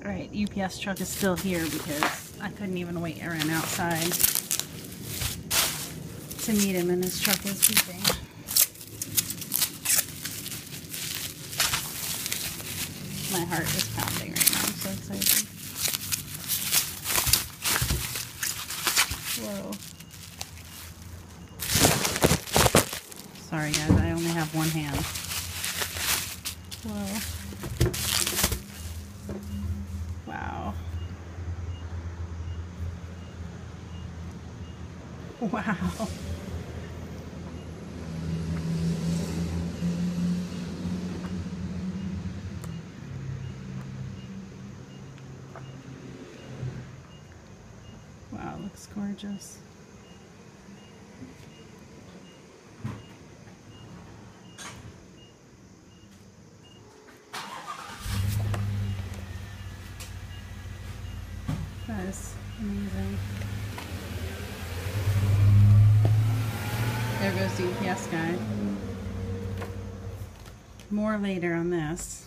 Alright, UPS truck is still here because I couldn't even wait and ran outside to meet him, and his truck is beeping. My heart is pounding right now. I'm so excited. Whoa. Sorry guys, I only have one hand. Whoa. Wow. Wow. Wow, looks gorgeous. That is amazing. There goes the UPS guy. More later on this.